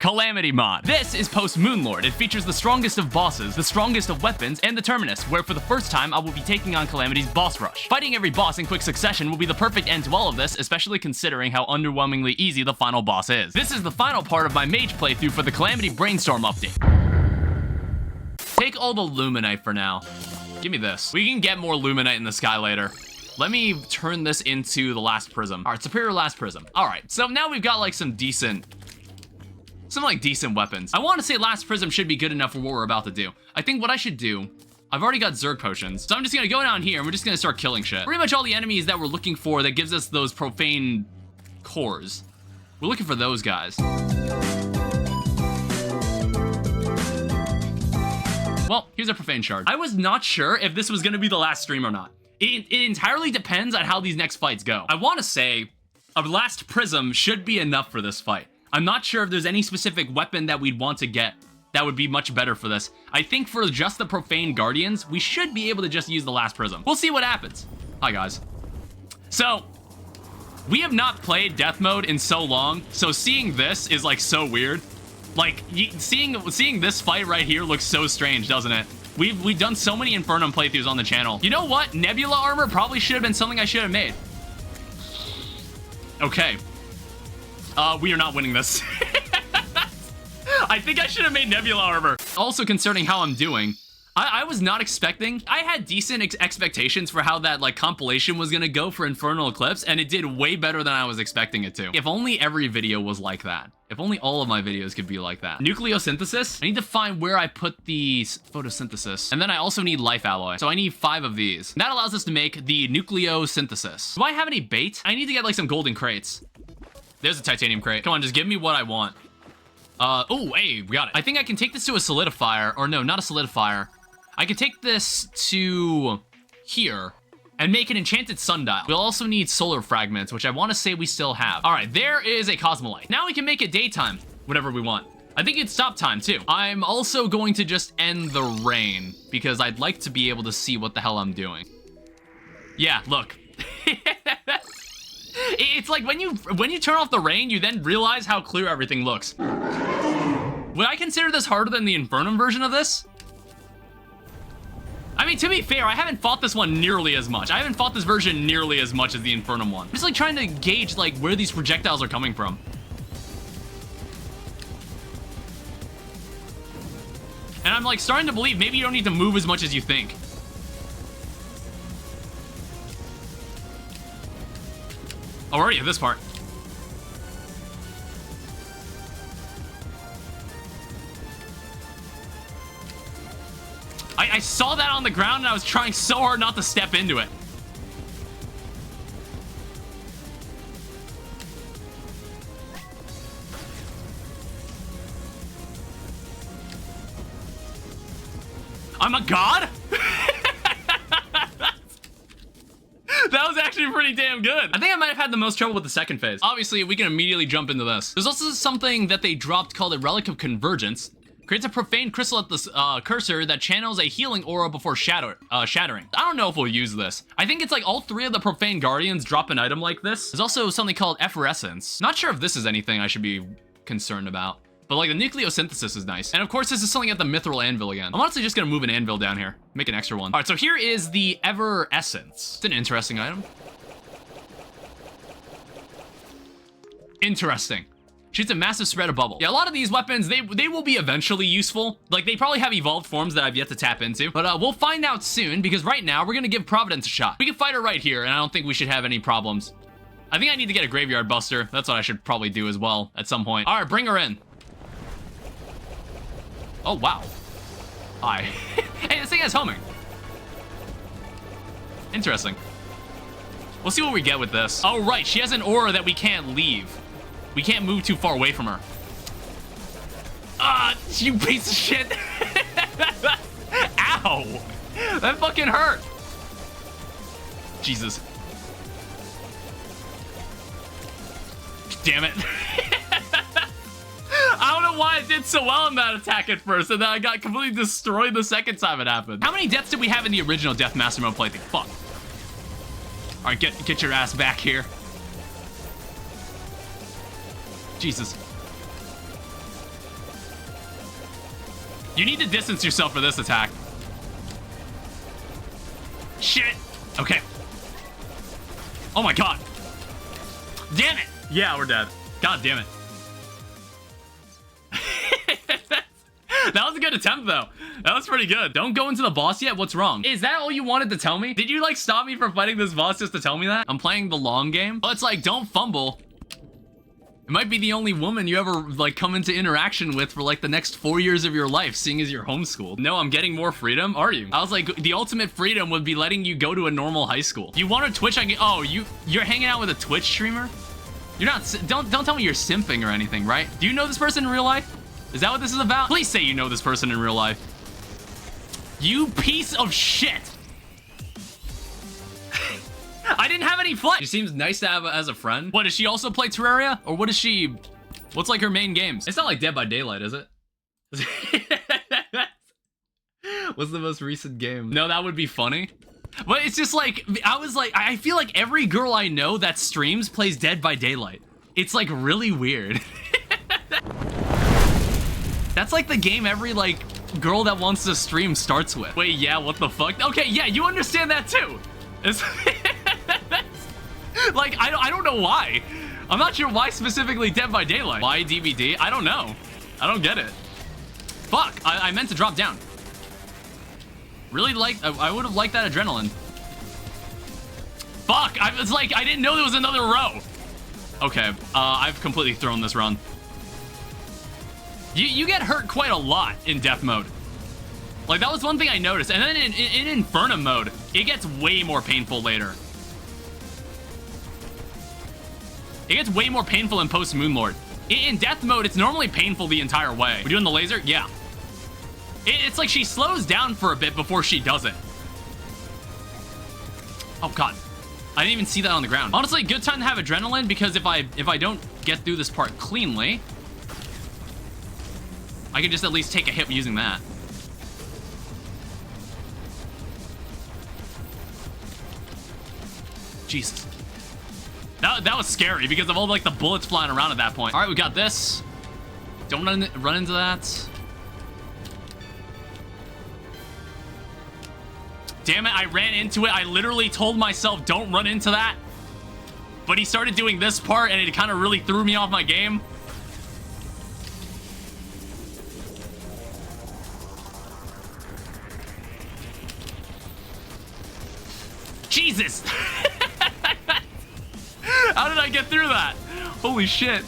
Calamity Mod. This is post Moonlord. It features the strongest of bosses, the strongest of weapons, and the Terminus, where for the first time I will be taking on Calamity's boss rush. Fighting every boss in quick succession will be the perfect end to all of this, especially considering how underwhelmingly easy the final boss is. This is the final part of my Mage playthrough for the Calamity Brainstorm update. Take all the Luminite for now. Give me this. We can get more Luminite in the sky later. Let me turn this into the last prism. All right, superior last prism. All right, so now we've got like some decent weapons. I want to say last prism should be good enough for what we're about to do. I think what I should do, I've already got Zerg potions, so I'm just gonna go down here and we're just gonna start killing shit. Pretty much all the enemies that we're looking for that gives us those profane cores. We're looking for those guys. Well, here's a profane shard. I was not sure if this was gonna be the last stream or not. It entirely depends on how these next fights go. I want to say a last prism should be enough for this fight. I'm not sure if there's any specific weapon that we'd want to get that would be much better for this. I think for just the profane guardians, we should be able to just use the last prism. We'll see what happens. Hi, guys. So, we have not played death mode in so long, so seeing this is like so weird. Like, seeing this fight right here looks so strange, doesn't it? We've done so many Infernum playthroughs on the channel. You know what? Nebula armor probably should have been something I should have made. Okay. We are not winning this. I think I should have made Nebula armor. Also concerning how I'm doing, I was not expecting. I had decent expectations for how that like compilation was gonna go for Infernal Eclipse, and it did way better than I was expecting it to. If only every video was like that. If only all of my videos could be like that. Nucleosynthesis. I need to find where I put the photosynthesis. And then I also need life alloy. So I need 5 of these. That allows us to make the nucleosynthesis. Do I have any bait? I need to get like some golden crates. There's a titanium crate. Come on, just give me what I want. Oh, hey, we got it. I think I can take this to a solidifier. Or no, not a solidifier. I can take this to here and make an enchanted sundial. We'll also need solar fragments, which I want to say we still have. All right, there is a cosmolite. Now we can make it daytime, whatever we want. I think it's stop time too. I'm also going to just end the rain because I'd like to be able to see what the hell I'm doing. Yeah, look. It's like when you turn off the rain, you then realize how clear everything looks. Would I consider this harder than the Infernum version of this? I mean, to be fair, I haven't fought this one nearly as much. I haven't fought this version nearly as much as the Infernum one. I'm just like trying to gauge like where these projectiles are coming from. And I'm like starting to believe maybe you don't need to move as much as you think. Already at this part. I saw that on the ground and I was trying so hard not to step into it. I'm a god? That was actually pretty damn good. I think I might have had the most trouble with the second phase. Obviously, we can immediately jump into this. There's also something that they dropped called a Relic of Convergence. Creates a profane crystal at the cursor that channels a healing aura before shattering. I don't know if we'll use this. I think it's like all 3 of the profane guardians drop an item like this. There's also something called efflorescence. Not sure if this is anything I should be concerned about. But like the nucleosynthesis is nice. And of course, this is something at the mithril anvil again. I'm honestly just gonna move an anvil down here. Make an extra one. All right, so here is the Ever Essence. It's an interesting item. Interesting. Shoots a massive spread of bubble. Yeah, a lot of these weapons, they will be eventually useful. Like, they probably have evolved forms that I've yet to tap into. But we'll find out soon, because right now, we're gonna give Providence a shot. We can fight her right here, and I don't think we should have any problems. I think I need to get a Graveyard Buster. That's what I should probably do as well at some point. All right, bring her in. Oh, wow. Hi. Hey, this thing has homing. Interesting. We'll see what we get with this. Oh, right, she has an aura that we can't leave. We can't move too far away from her. Ah, you piece of shit. Ow. That fucking hurt. Jesus. Damn it. I don't know why I did so well in that attack at first, and then I got completely destroyed the second time it happened. How many deaths did we have in the original Death Master Mode playthrough? Fuck. All right, get your ass back here. Jesus. You need to distance yourself for this attack. Shit. Okay. Oh my god. Damn it. Yeah, we're dead. God damn it. That was a good attempt, though. That was pretty good. Don't go into the boss yet. What's wrong? Is that all you wanted to tell me? Did you, like, stop me from fighting this boss just to tell me that? I'm playing the long game. Well, it's like, don't fumble. It might be the only woman you ever, like, come into interaction with for, like, the next 4 years of your life, seeing as you're homeschooled. No, I'm getting more freedom. Are you? I was like, the ultimate freedom would be letting you go to a normal high school. You want to Twitch? Oh, you're hanging out with a Twitch streamer? You're not, don't tell me you're simping or anything, right? Do you know this person in real life? Is that what this is about? Please say you know this person in real life. You piece of shit. I didn't have any flight. She seems nice to have as a friend. What, does she also play Terraria? Or what is she... What's like her main games? It's not like Dead by Daylight, is it? What's the most recent game? No, that would be funny. But it's just like, I feel like every girl I know that streams plays Dead by Daylight. It's like really weird. That's like the game every, like, girl that wants to stream starts with. Wait, yeah, what the fuck? Okay, yeah, you understand that too. It's like, I don't know why. I'm not sure why specifically Dead by Daylight. Why DVD? I don't know. I don't get it. Fuck, I meant to drop down. Really like, I would have liked that adrenaline. Fuck, it's like, I didn't know there was another row. Okay, I've completely thrown this run. You get hurt quite a lot in death mode. Like, that was one thing I noticed. And then in infernum mode, it gets way more painful later. It gets way more painful in post Moonlord. In death mode, it's normally painful the entire way. We're doing the laser? Yeah. It's like she slows down for a bit before she does it. Oh, God. I didn't even see that on the ground. Honestly, good time to have adrenaline, because if I don't get through this part cleanly, I can just at least take a hit using that. Jesus. That was scary because of all, like, the bullets flying around at that point. All right, we got this. Don't run into that. Damn it, I ran into it. I literally told myself, don't run into that. But he started doing this part, and it kind of really threw me off my game. Jesus! How did I get through that? Holy shit.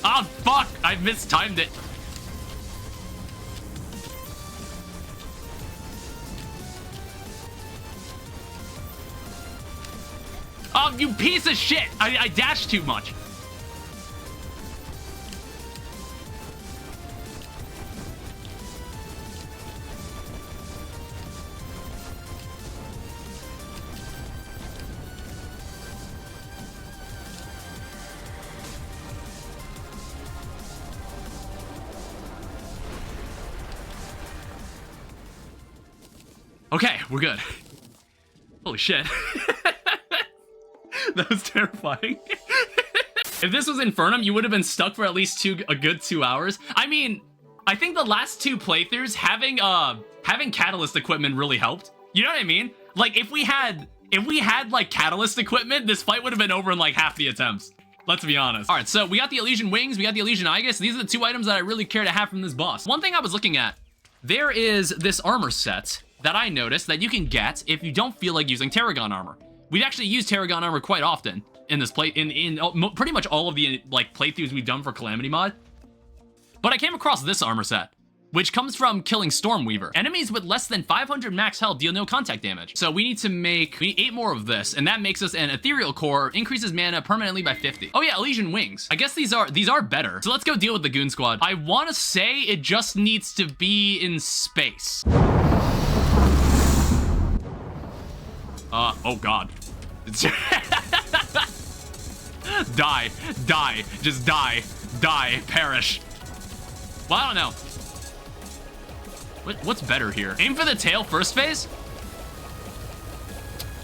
Oh, fuck! I mistimed it. Oh, you piece of shit! I dashed too much. Okay, we're good. Holy shit. That was terrifying. If this was Infernum, you would have been stuck for at least a good 2 hours. I mean, I think the last 2 playthroughs, having catalyst equipment really helped. You know what I mean? Like, if we had like catalyst equipment, this fight would have been over in like half the attempts. Let's be honest. All right, so we got the Elysian Wings, we got the Elysian Aegis. These are the 2 items that I really care to have from this boss. One thing I was looking at, there is this armor set that I noticed that you can get if you don't feel like using Tarragon armor. We've actually used Tarragon armor quite often in this pretty much all of the like playthroughs we've done for Calamity Mod. But I came across this armor set, which comes from killing Stormweaver. Enemies with less than 500 max health deal no contact damage. So we need 8 more of this, and that makes us an ethereal core, increases mana permanently by 50. Oh yeah, Elysian Wings. I guess these are better. So let's go deal with the Goon Squad. I want to say it just needs to be in space. Oh god. Die, just die, perish. Well, I don't know. What's better here? Aim for the tail first phase?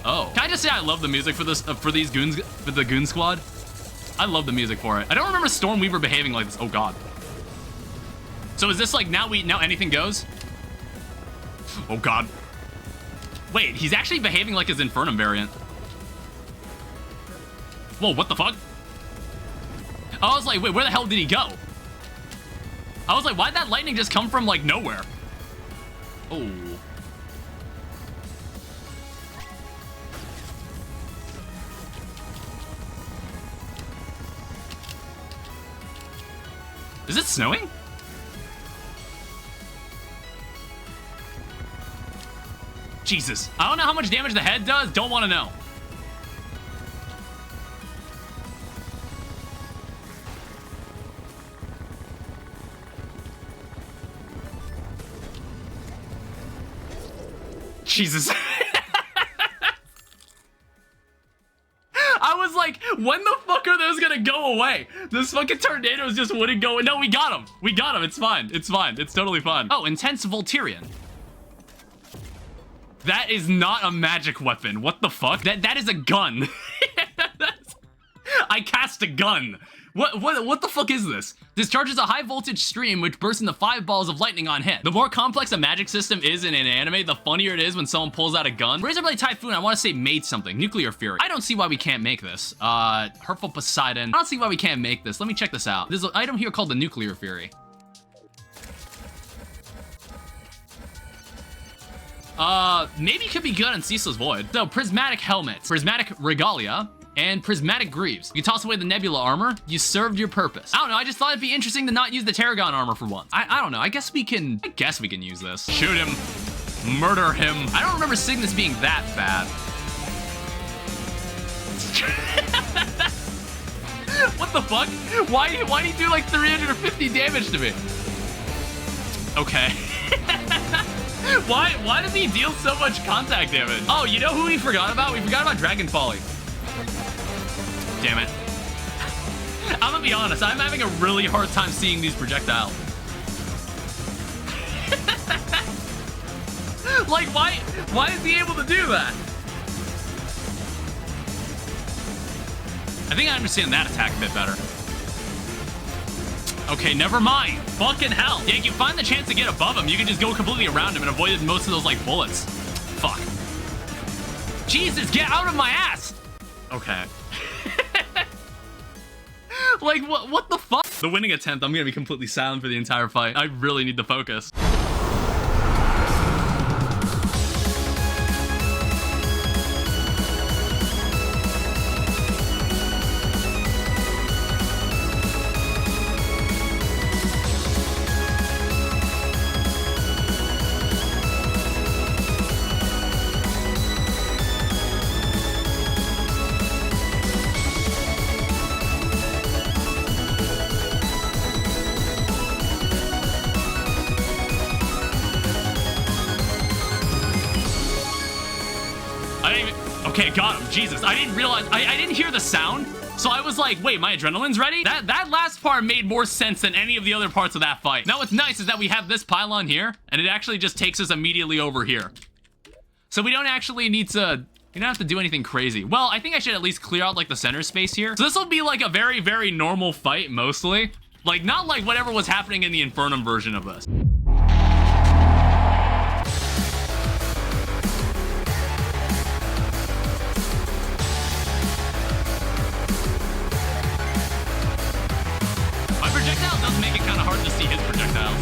Oh. Can I just say I love the music for this, for these goons, for the Goon Squad? I love the music for it. I don't remember Stormweaver behaving like this. Oh god. So is this like now anything goes? Oh god. Wait, he's actually behaving like his infernum variant. Whoa, what the fuck? I was like, wait, where the hell did he go? I was like, why'd that lightning just come from like nowhere? Oh. Is it snowing? Jesus. I don't know how much damage the head does. Don't want to know. Jesus. I was like, when the fuck are those gonna go away? This fucking tornadoes just wouldn't go. No, we got him. We got him. It's fine. It's fine. It's totally fine. Oh, intense Volterian. That is not a magic weapon. What the fuck? That is a gun. I cast a gun. What the fuck is this? Discharges a high voltage stream which bursts into 5 balls of lightning on hit. The more complex a magic system is in an anime, the funnier it is when someone pulls out a gun. Razorblade Typhoon, I want to say made something. Nuclear Fury. I don't see why we can't make this. Hurtful Poseidon. I don't see why we can't make this. Let me check this out. There's an item here called the Nuclear Fury. Maybe it could be good on Ceaseless Void. So, Prismatic Helmet, Prismatic Regalia, and Prismatic Greaves. You toss away the Nebula armor, you served your purpose. I don't know, I just thought it'd be interesting to not use the Terragon armor for once. I don't know, I guess we can use this. Shoot him. Murder him. I don't remember Cygnus being that bad. What the fuck? Why do you do like 350 damage to me? Okay. Why does he deal so much contact damage? Oh, you know who we forgot about? We forgot about Dragon Folly. Damn it. I'm gonna be honest, I'm having a really hard time seeing these projectiles. Like, why is he able to do that? I think I understand that attack a bit better. Okay, never mind. Fucking hell. Yeah, if you find the chance to get above him, you can just go completely around him and avoid most of those, like, bullets. Fuck. Jesus, get out of my ass! Okay. Like, what the fuck? The winning attempt, I'm gonna be completely silent for the entire fight. I really need to focus. Okay, got him. Jesus, I didn't realize, I didn't hear the sound, so I was like, wait, my adrenaline's ready? That last part made more sense than any of the other parts of that fight. Now what's nice is that we have this pylon here, and it actually just takes us immediately over here. So we don't actually need to, you don't have to do anything crazy. Well, I think I should at least clear out like the center space here. So this will be like a very, very normal fight, mostly. Like, not like whatever was happening in the Infernum version of this. Does make it kind of hard to see his projectiles.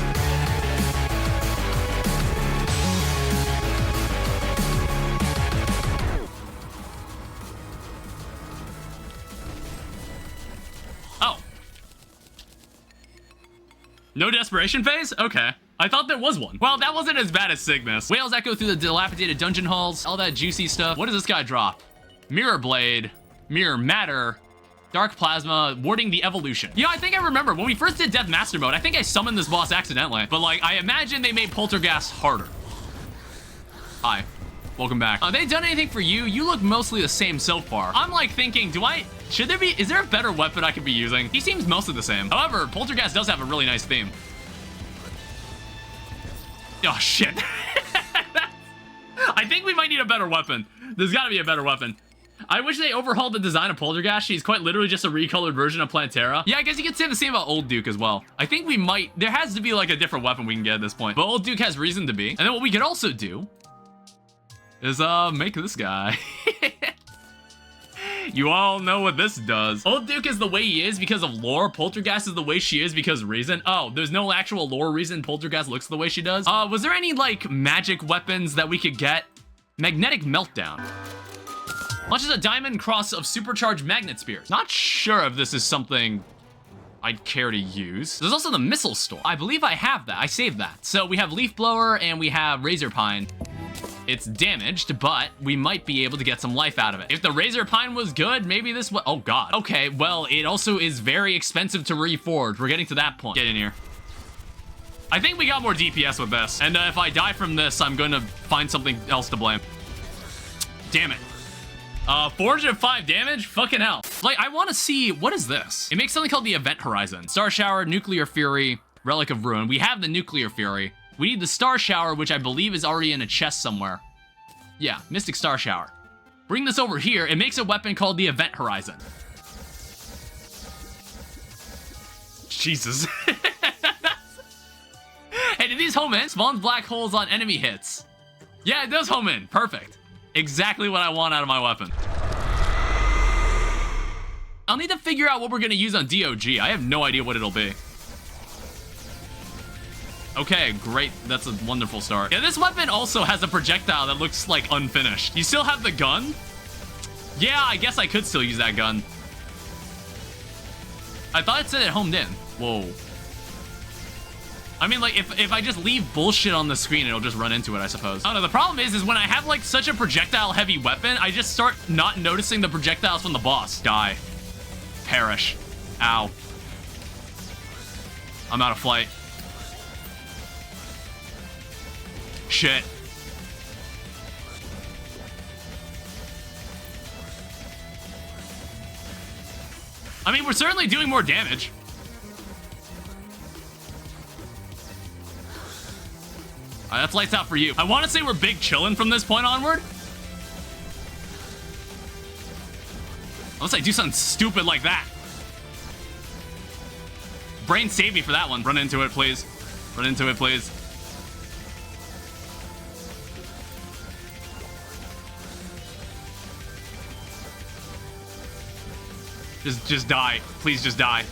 Oh. No desperation phase? Okay. I thought there was one. Well, that wasn't as bad as Cygnus. Whales echo through the dilapidated dungeon halls, all that juicy stuff. What does this guy drop? Mirror Blade, Mirror Matter, Dark Plasma, warding the evolution. You know, I think I remember when we first did Death Master Mode, I think I summoned this boss accidentally, but like, I imagine they made Poltergeist harder. Hi, welcome back. Have they done anything for you? You look mostly the same so far. I'm like thinking, is there a better weapon I could be using? He seems mostly the same. However, Poltergeist does have a really nice theme. Oh, shit. I think we might need a better weapon. There's gotta be a better weapon. I wish they overhauled the design of Poltergeist. She's quite literally just a recolored version of Plantera. Yeah, I guess you could say the same about Old Duke as well. I think we might... There has to be, like, a different weapon we can get at this point. But Old Duke has reason to be. And then what we could also do is, make this guy. You all know what this does. Old Duke is the way he is because of lore. Poltergeist is the way she is because of reason. Oh, there's no actual lore reason Poltergeist looks the way she does. Was there any, like, magic weapons that we could get? Magnetic Meltdown. Launches a diamond cross of supercharged magnet spears. Not sure if this is something I'd care to use. There's also the Missile Storm. I believe I have that. I saved that. So we have Leaf Blower and we have Razor Pine. It's damaged, but we might be able to get some life out of it. If the Razor Pine was good, maybe this was... Oh, God. Okay, well, it also is very expensive to reforge. We're getting to that point. Get in here. I think we got more DPS with this. And if I die from this, I'm going to find something else to blame. Damn it. 405 damage? Fucking hell. Like, I want to see... What is this? It makes something called the Event Horizon. Star Shower, Nuclear Fury, Relic of Ruin. We have the Nuclear Fury. We need the Star Shower, which I believe is already in a chest somewhere. Yeah, Mystic Star Shower. Bring this over here. It makes a weapon called the Event Horizon. Jesus. Hey, did these home in? Spawns black holes on enemy hits. Yeah, it does home in. Perfect. Exactly what I want out of my weapon. I'll need to figure out what we're going to use on DOG. I have no idea what it'll be. Okay, great. That's a wonderful start. Yeah, this weapon also has a projectile that looks, like, unfinished. You still have the gun? Yeah, I guess I could still use that gun. I thought it said it homed in. Whoa. I mean, like, if I just leave bullshit on the screen, it'll just run into it, I suppose. I don't know. The problem is when I have, like, such a projectile-heavy weapon, I just start not noticing the projectiles from the boss. Die. Perish. Ow. I'm out of flight. Shit. I mean, we're certainly doing more damage. Alright, that's lights out for you. I want to say we're big chillin' from this point onward. Unless I do something stupid like that. Brain save me for that one. Run into it, please. Run into it, please. Just die. Please just die.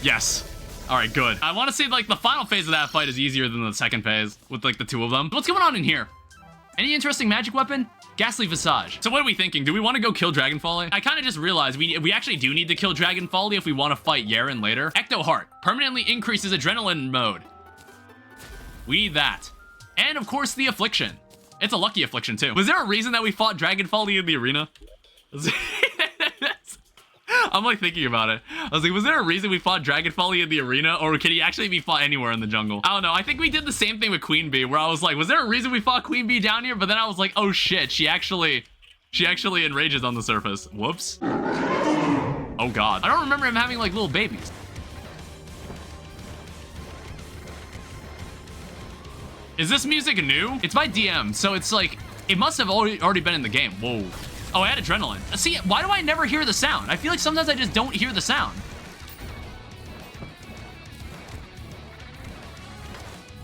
Yes. All right, good. I want to say, like, the final phase of that fight is easier than the second phase with, like, the two of them. What's going on in here? Any interesting magic weapon? Ghastly Visage. So what are we thinking? Do we want to go kill Dragon Folly? I kind of just realized we actually do need to kill Dragon Folly if we want to fight Yaren later. Ecto Heart. Permanently increases adrenaline mode. We need that. And, of course, the Affliction. It's a lucky Affliction, too. Was there a reason that we fought Dragon Folly in the arena? I'm like thinking about it. I was like, was there a reason we fought Dragon Folly in the arena, or could he actually be fought anywhere in the jungle? I don't know. I think we did the same thing with Queen Bee, where I was like, was there a reason we fought Queen Bee down here? But then I was like, oh shit, she actually enrages on the surface. Whoops. Oh god. I don't remember him having like little babies. Is this music new? It's by DM, so it's like, it must have already been in the game. Whoa. Oh, I had adrenaline. See, why do I never hear the sound? I feel like sometimes I just don't hear the sound.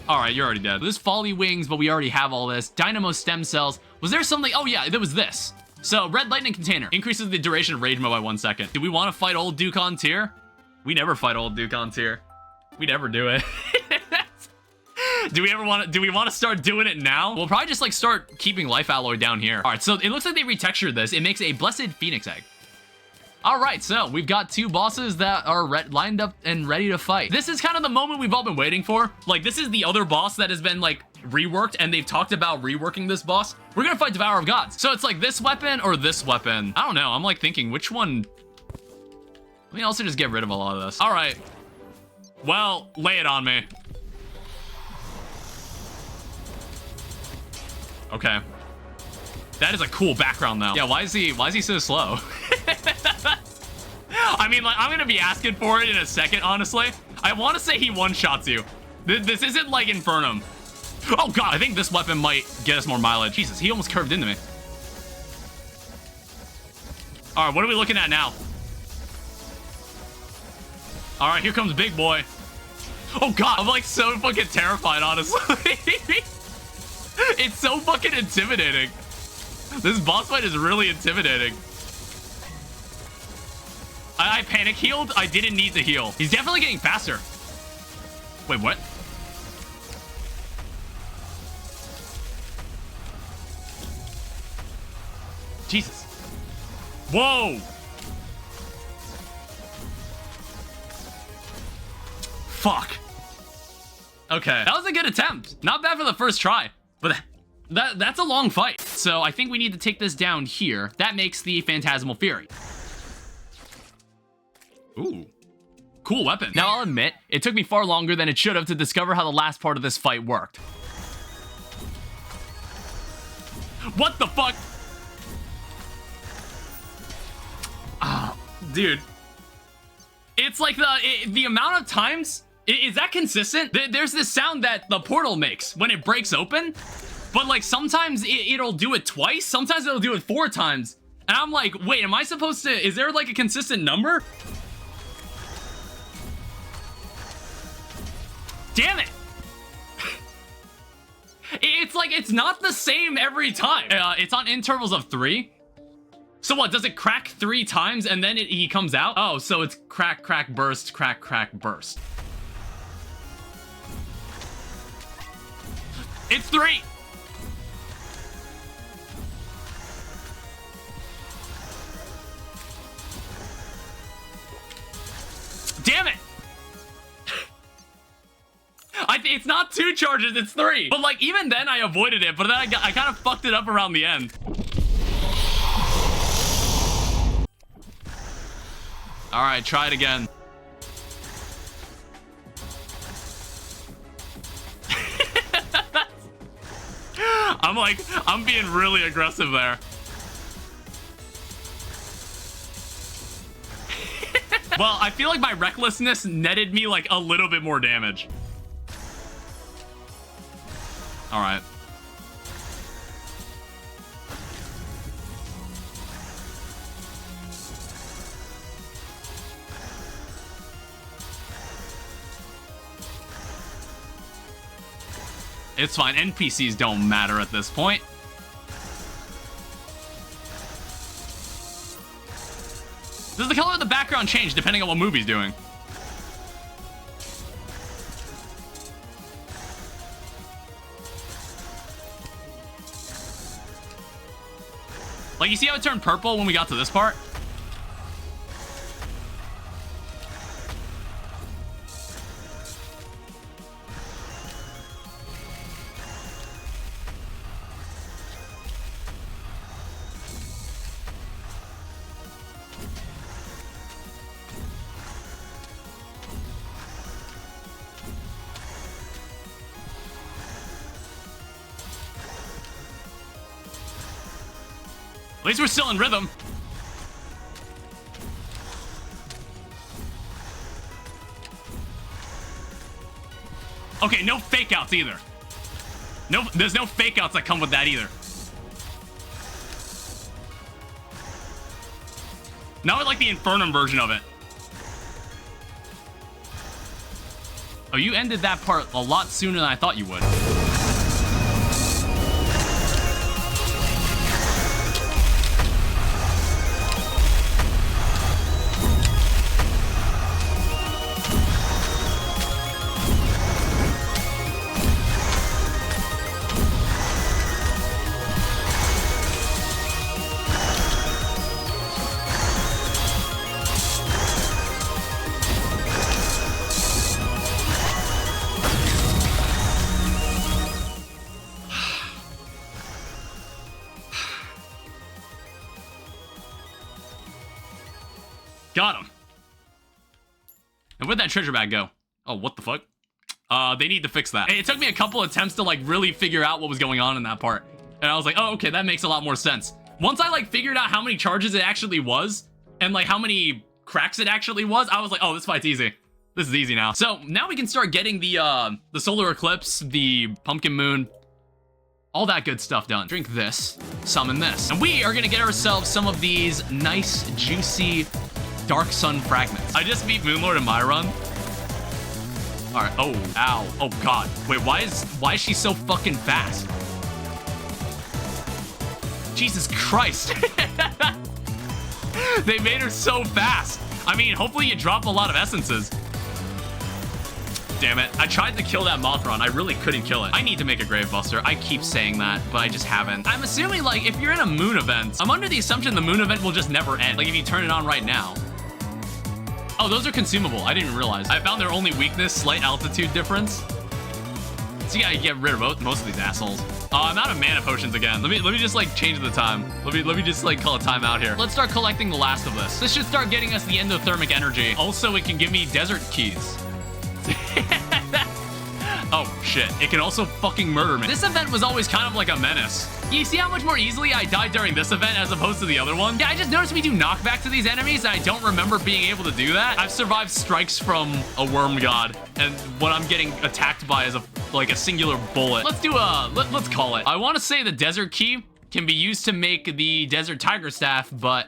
All right, you're already dead. This Folly Wings, but we already have all this. Dynamo Stem Cells. Was there something? Oh, yeah, there was this. So, Red Lightning Container. Increases the duration of Rage Mode by 1 second. Do we want to fight Old Duke on tier? We never fight Old Duke on tier. We never do it. Do we want to start doing it now? We'll probably just like start keeping life alloy down here. All right, so it looks like they retextured this. It makes a Blessed Phoenix Egg. All right, so we've got two bosses that are lined up and ready to fight. This is kind of the moment we've all been waiting for. Like, this is the other boss that has been like reworked, and they've talked about reworking this boss. We're gonna fight Devourer of Gods. So it's like this weapon or this weapon. I don't know. I'm like thinking which one. Let me also just get rid of a lot of this. All right. Well, lay it on me. Okay. That is a cool background though. Yeah, why is he so slow? I mean, like, I'm gonna be asking for it in a second, honestly. I want to say he one-shots you. This isn't like Infernum. Oh god, I think this weapon might get us more mileage. Jesus, he almost curved into me. All right, what are we looking at now? All right, here comes big boy. Oh God, I'm like so fucking terrified, honestly. It's so fucking intimidating. This boss fight is really intimidating. I panic healed. I didn't need to heal. He's definitely getting faster. Wait, what? Jesus. Whoa. Fuck. Okay, that was a good attempt. Not bad for the first try, but that's a long fight. So I think we need to take this down here. That makes the Phantasmal Fury. Ooh, cool weapon. Now I'll admit, it took me far longer than it should have to discover how the last part of this fight worked. What the fuck? Ah, dude. It's like the amount of times, is that consistent? There's this sound that the portal makes when it breaks open, but like sometimes it'll do it twice, sometimes it'll do it 4 times. And I'm like, wait, am I supposed to, is there like a consistent number? Damn it. It's like, it's not the same every time. It's on intervals of 3. So what, does it crack 3 times and then he comes out? Oh, so it's crack, crack, burst, crack, crack, burst. It's 3. Damn it. It's not 2 charges, it's 3. But like, even then I avoided it, but then I kind of fucked it up around the end. All right, try it again. I'm being really aggressive there. Well, I feel like my recklessness netted me like a little bit more damage. All right. It's fine. NPCs don't matter at this point. Does the color of the background change depending on what movie's doing? Like, you see how it turned purple when we got to this part? At least we're still in rhythm. Okay, no fake outs either. No, there's no fake outs that come with that either. Now I like the infernum version of it. Oh, you ended that part a lot sooner than I thought you would. Got him. And where'd that treasure bag go? Oh, what the fuck? They need to fix that. It took me a couple attempts to like really figure out what was going on in that part. And I was like, oh, okay, that makes a lot more sense. Once I like figured out how many charges it actually was and like how many cracks it actually was, I was like, oh, this fight's easy. This is easy now. So now we can start getting the solar eclipse, the pumpkin moon. All that good stuff done. Drink this, summon this. And we are gonna get ourselves some of these nice, juicy Dark Sun fragments. I just beat Moonlord in my run. All right, oh, ow, oh God. Wait, why is she so fucking fast? Jesus Christ. They made her so fast. I mean, hopefully you drop a lot of essences. Damn it. I tried to kill that Mothron. I really couldn't kill it. I need to make a Grave Buster. I keep saying that, but I just haven't. I'm assuming, like, if you're in a moon event, I'm under the assumption the moon event will just never end. Like, if you turn it on right now. Oh, those are consumable. I didn't even realize. I found their only weakness, slight altitude difference. So you gotta get rid of most of these assholes. I'm out of mana potions again. Let me just like change the time. Let me just like call a timeout here. Let's start collecting the last of this. This should start getting us the endothermic energy. Also, it can give me desert keys. Oh shit, it can also fucking murder me. This event was always kind of like a menace. You see how much more easily I died during this event as opposed to the other one? Yeah, I just noticed we do knockback to these enemies and I don't remember being able to do that. I've survived strikes from a worm god and what I'm getting attacked by is like a singular bullet. Let's do let's call it. I want to say the desert key can be used to make the desert tiger staff, but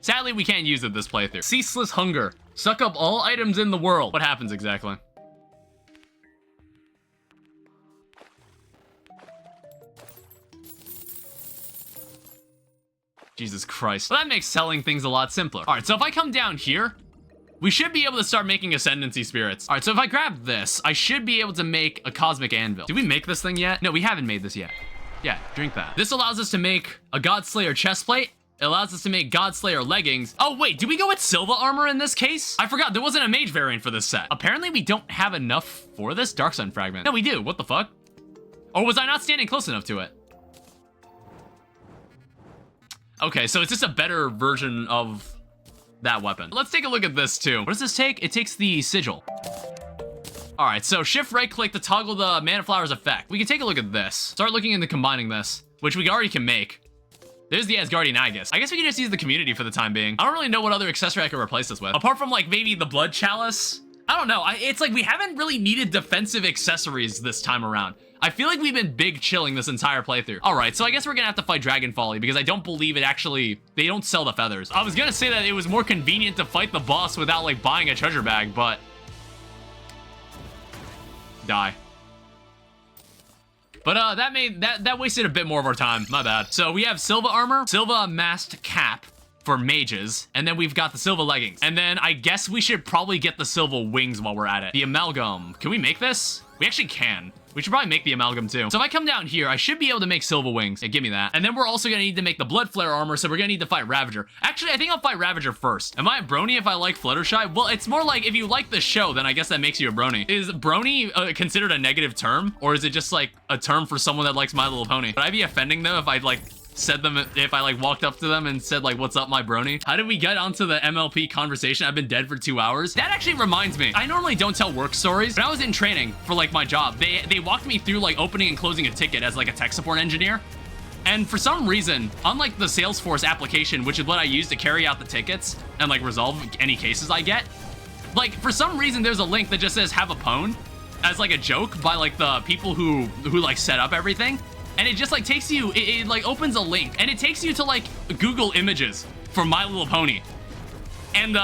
sadly we can't use it this playthrough. Ceaseless hunger. Suck up all items in the world. What happens exactly? Jesus Christ. Well, that makes selling things a lot simpler. All right, so if I come down here, we should be able to start making Ascendancy Spirits. All right, so if I grab this, I should be able to make a Cosmic Anvil. Did we make this thing yet? No, we haven't made this yet. Yeah, drink that. This allows us to make a Godslayer chestplate. It allows us to make Godslayer leggings. Oh, wait, did we go with Silva armor in this case? I forgot, there wasn't a mage variant for this set. Apparently, we don't have enough for this Dark Sun fragment. No, we do. What the fuck? Or was I not standing close enough to it? Okay, so it's just a better version of that weapon. Let's take a look at this too. What does this take? It takes the sigil. All right, so shift right click to toggle the Mana Flower's effect. We can take a look at this. Start looking into combining this, which we already can make. There's the Asgardian Aegis. I guess we can just use the community for the time being. I don't really know what other accessory I can replace this with. Apart from like maybe the Blood Chalice. I don't know. It's like we haven't really needed defensive accessories this time around. I feel like we've been big chilling this entire playthrough. All right, so I guess we're gonna have to fight Dragon Folly because I don't believe it actually, they don't sell the feathers. I was gonna say that it was more convenient to fight the boss without like buying a treasure bag, but die. But that wasted a bit more of our time, my bad. So we have Silva armor, Silva masked cap for mages, and then we've got the Silva leggings. And then I guess we should probably get the Silva wings while we're at it. The amalgam, can we make this? We actually can. We should probably make the amalgam too. So if I come down here, I should be able to make Silva wings. Yeah, give me that. And then we're also gonna need to make the Blood Flare armor, so we're gonna need to fight Ravager. Actually, I think I'll fight Ravager first. Am I a brony if I like Fluttershy? Well, it's more like if you like the show, then I guess that makes you a brony. Is brony considered a negative term? Or is it just like a term for someone that likes My Little Pony? Would I be offending them if I like said them, if I like walked up to them and said like, what's up, my brony? How did we get onto the MLP conversation? I've been dead for 2 hours. That actually reminds me, I normally don't tell work stories. When I was in training for like my job, they walked me through like opening and closing a ticket as like a tech support engineer. And for some reason, unlike the Salesforce application, which is what I use to carry out the tickets and like resolve any cases I get, like for some reason, there's a link that just says have a pwn as like a joke by like the people who like set up everything. And it just like takes you, it like opens a link and it takes you to like Google images for My Little Pony. And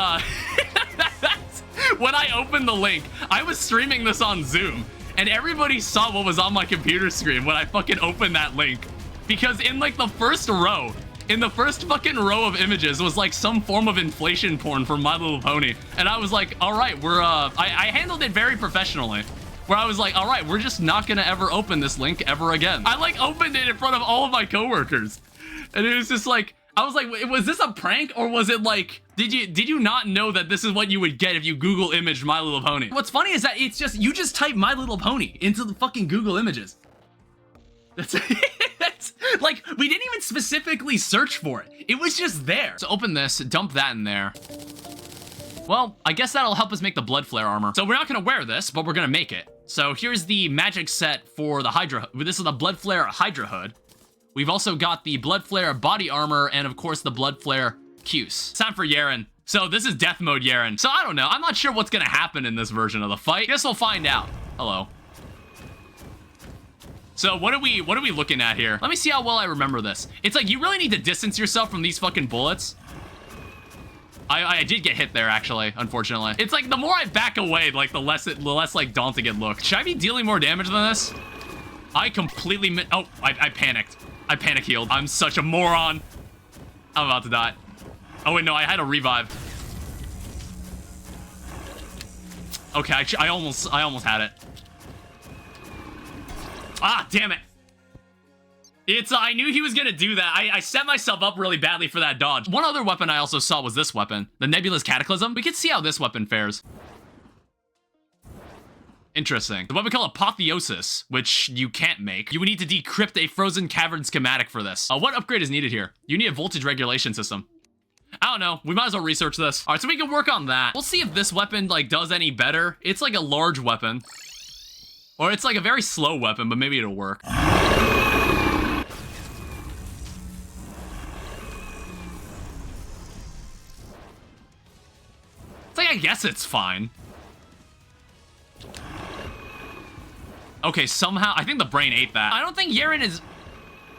when I opened the link, I was streaming this on Zoom and everybody saw what was on my computer screen when I fucking opened that link. Because in like the first row, in the first fucking row of images was like some form of inflation porn for My Little Pony. And I was like, all right, I handled it very professionally. Where I was like, all right, we're just not gonna ever open this link ever again. I like opened it in front of all of my coworkers. And it was just like, I was like, was this a prank or was it like, did you not know that this is what you would get if you Google imaged My Little Pony? What's funny is that it's just, you just type My Little Pony into the fucking Google images. That's like, we didn't even specifically search for it. It was just there. So open this, dump that in there. Well, I guess that'll help us make the Blood Flare armor. So we're not gonna wear this, but we're gonna make it. So here's the magic set for the Hydra. This is the Blood Flare Hydra hood. We've also got the Blood Flare body armor and of course the Blood Flare Cuse. It's time for Yaren. So this is Death Mode Yaren. So I don't know. I'm not sure what's gonna happen in this version of the fight. Guess we'll find out. Hello. So what are we looking at here? Let me see how well I remember this. It's like you really need to distance yourself from these fucking bullets. I did get hit there, actually, unfortunately. It's like the more I back away, like the less like daunting it looks. Should I be dealing more damage than this? I completely oh, I panicked. I panic healed. I'm such a moron. I'm about to die. Oh wait, no, I had a revive. Okay, I almost had it. Ah, damn it. I knew he was gonna do that. I set myself up really badly for that dodge. One other weapon I also saw was this weapon, the Nebulous Cataclysm. We can see how this weapon fares. Interesting. The weapon called Apotheosis, which you can't make. You would need to decrypt a frozen cavern schematic for this. What upgrade is needed here? You need a voltage regulation system. I don't know. We might as well research this. All right, so we can work on that. We'll see if this weapon, like, does any better. It's like a large weapon. Or it's like a very slow weapon, but maybe it'll work. It's like, I guess it's fine. Okay, somehow, I think the brain ate that. I don't think Yeren is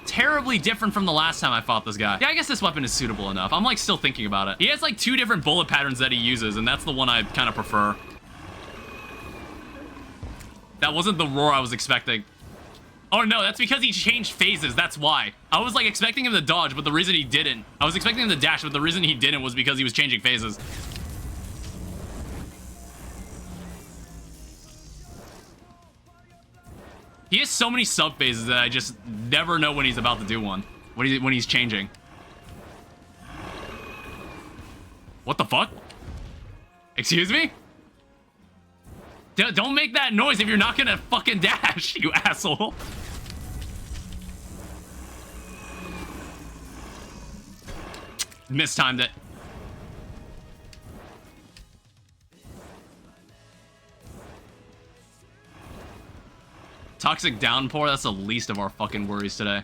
terribly different from the last time I fought this guy. Yeah, I guess this weapon is suitable enough. I'm like still thinking about it. He has like 2 different bullet patterns that he uses, and that's the one I kind of prefer. That wasn't the roar I was expecting. Oh no, that's because he changed phases, that's why. I was like expecting him to dodge, but the reason he didn't. I was expecting him to dash, but the reason he didn't was because he was changing phases. He has so many sub-phases that I just never know when he's about to do one. When he's changing. What the fuck? Excuse me? Don't make that noise if you're not gonna fucking dash, you asshole. Mistimed it. Toxic downpour, that's the least of our fucking worries today.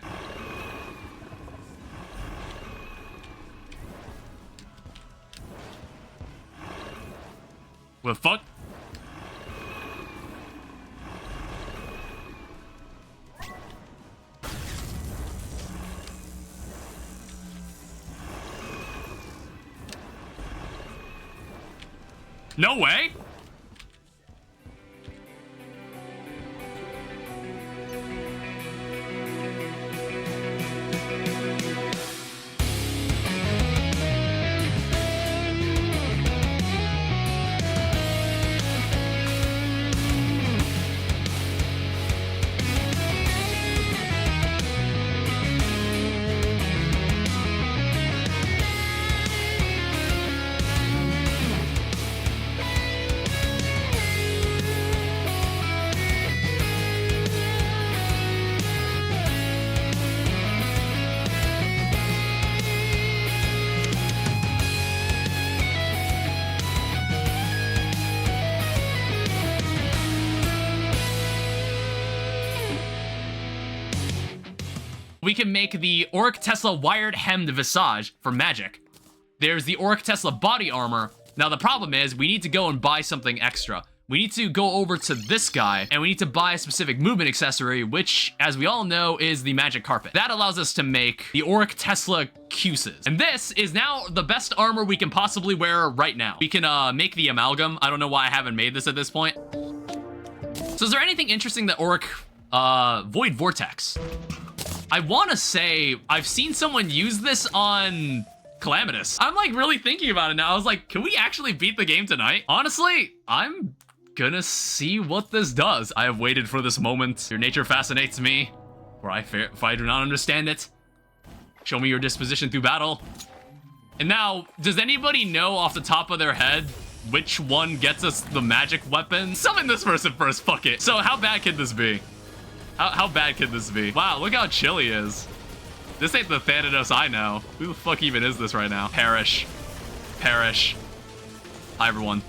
What the fuck? No way! We can make the Auric Tesla wired hemmed visage for magic. There's the Auric Tesla body armor. Now the problem is we need to go and buy something extra. We need to go over to this guy and we need to buy a specific movement accessory, which, as we all know, is the magic carpet. That allows us to make the Auric Tesla Cuses. And this is now the best armor we can possibly wear right now. We can make the amalgam. I don't know why I haven't made this at this point. So is there anything interesting that Auric Void Vortex? I want to say I've seen someone use this on Calamitous. I'm like really thinking about it now. I was like, can we actually beat the game tonight? Honestly, I'm gonna see what this does. I have waited for this moment. Your nature fascinates me, for if I do not understand it. Show me your disposition through battle. And now, does anybody know off the top of their head which one gets us the magic weapon? Summon this person first, fuck it. So how bad could this be? How bad could this be? Wow, look how chill he is. This ain't the Thanatos I know. Who the fuck even is this right now? Perish. Perish. Hi, everyone.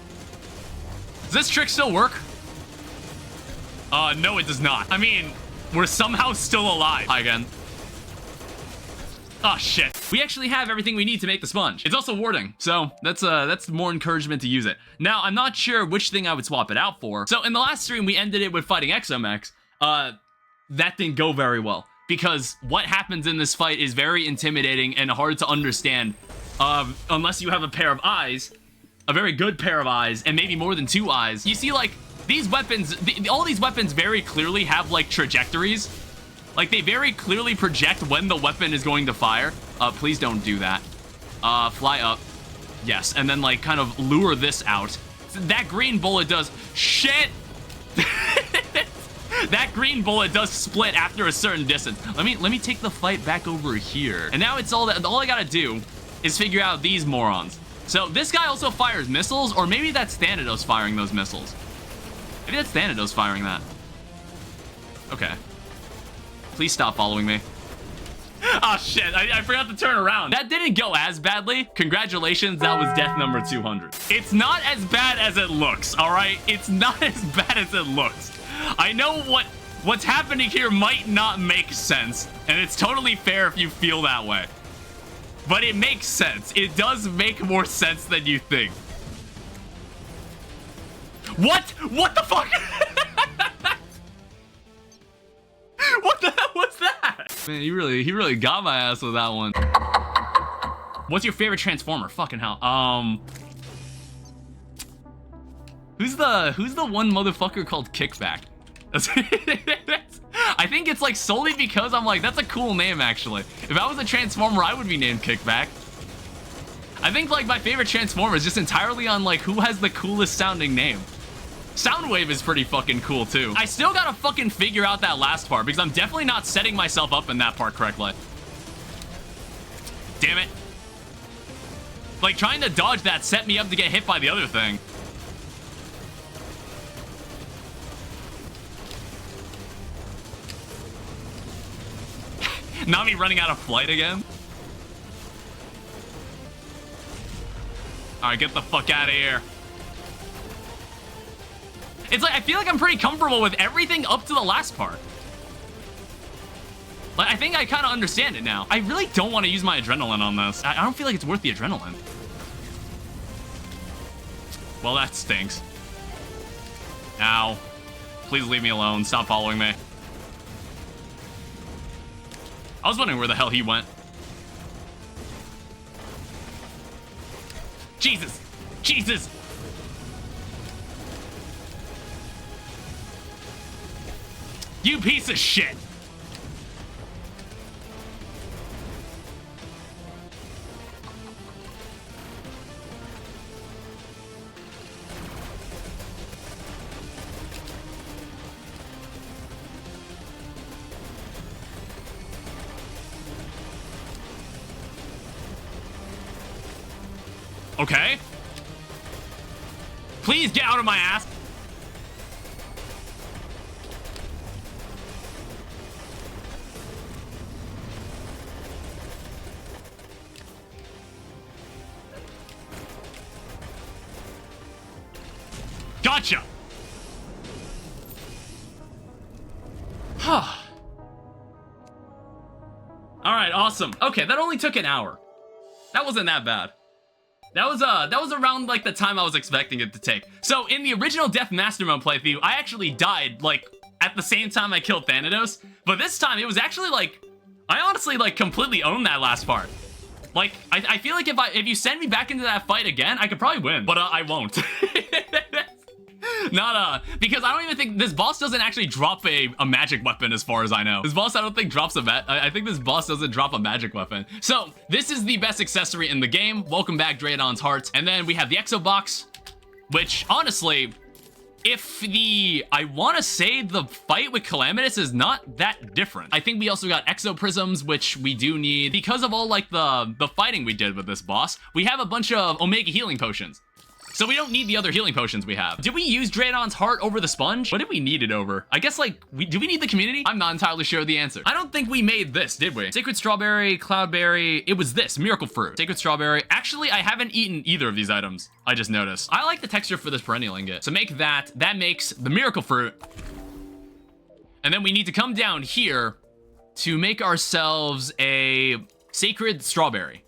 Does this trick still work? No, it does not. I mean, we're somehow still alive. Hi again. Oh, shit. We actually have everything we need to make the sponge. It's also warding, so that's more encouragement to use it. Now, I'm not sure which thing I would swap it out for. So in the last stream, we ended it with fighting Exomex. that didn't go very well. Because what happens in this fight is very intimidating and hard to understand. Unless you have a pair of eyes, a very good pair of eyes, and maybe more than 2 eyes. You see, like, these weapons, all these weapons very clearly have, like, trajectories. Like, they very clearly project when the weapon is going to fire. Please don't do that. Fly up. Yes, and then, like, kind of lure this out. That green bullet does... Shit! That green bullet does split after a certain distance. Let me take the fight back over here. And now it's all I gotta do is figure out these morons. So this guy also fires missiles, or maybe that's Thanatos firing those missiles. Maybe that's Thanatos firing that. Okay. Please stop following me. Oh shit, I forgot to turn around. That didn't go as badly. Congratulations, that was death number 200. It's not as bad as it looks, all right? It's not as bad as it looks. I know what's happening here might not make sense, and it's totally fair if you feel that way. But it makes sense. It does make more sense than you think. What? What the fuck? What the hell was that? Man, he really got my ass with that one. What's your favorite Transformer? Fucking hell. Who's the one motherfucker called Kickback? I think it's like solely because I'm like, that's a cool name actually. If I was a Transformer, I would be named Kickback. I think like my favorite Transformer is just entirely on like who has the coolest sounding name. Soundwave is pretty fucking cool too. I still gotta fucking figure out that last part because I'm definitely not setting myself up in that part correctly. Damn it. Like trying to dodge that set me up to get hit by the other thing. Not me running out of flight again. All right, get the fuck out of here. It's like, I feel like I'm pretty comfortable with everything up to the last part. Like, I think I kind of understand it now. I really don't want to use my adrenaline on this. I don't feel like it's worth the adrenaline. Well, that stinks. Ow. Please leave me alone. Stop following me. I was wondering where the hell he went. Jesus! Jesus! You piece of shit! Okay. Please get out of my ass. Gotcha. All right, awesome. Okay, that only took an hour. That wasn't that bad. That was around like the time I was expecting it to take. So in the original Death Master Mode playthrough, I actually died like at the same time I killed Thanatos. But this time it was actually like, I honestly like completely owned that last part. Like I feel like if you send me back into that fight again, I could probably win, but I won't. Because I don't even think this boss doesn't actually drop a magic weapon as far as I know. This boss I don't think drops I think this boss doesn't drop a magic weapon. So this is the best accessory in the game. Welcome back, Draydon's Heart. And then we have the Exo Box, which honestly, I want to say the fight with Calamitas is not that different. I think we also got Exo Prisms, which we do need because of all like the fighting we did with this boss. We have a bunch of Omega Healing Potions. So we don't need the other healing potions we have. Did we use Draydon's Heart over the sponge? What did we need it over? I guess like, do we need the community? I'm not entirely sure of the answer. I don't think we made this, did we? Sacred Strawberry, Cloudberry, it was this, Miracle Fruit. Sacred Strawberry. Actually, I haven't eaten either of these items. I just noticed. I like the texture for this perennial ingot. So make that makes the Miracle Fruit. And then we need to come down here to make ourselves a Sacred Strawberry.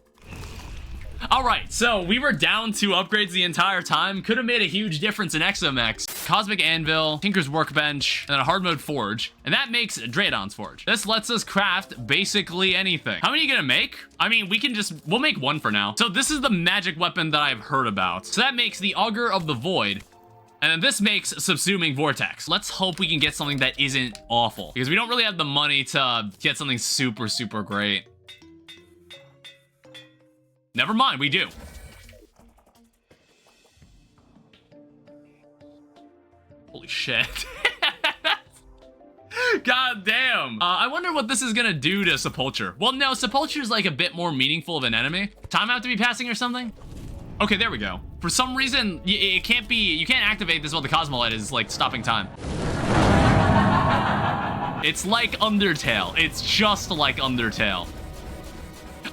All right, so we were down 2 upgrades the entire time. Could have made a huge difference in Exomex. Cosmic Anvil, Tinker's Workbench, and then a hard mode Forge. And that makes Draydon's Forge. This lets us craft basically anything. How many are you gonna make? I mean, we'll make 1 for now. So this is the magic weapon that I've heard about. So that makes the Augur of the Void. And then this makes Subsuming Vortex. Let's hope we can get something that isn't awful, because we don't really have the money to get something super, super great. Never mind, we do. Holy shit. God damn. I wonder what this is gonna do to Sepulture. Well, no, Sepulture is like a bit more meaningful of an enemy. Time have to be passing or something? Okay, there we go. For some reason, you can't activate this while the Cosmolite is like stopping time. It's like Undertale. It's just like Undertale.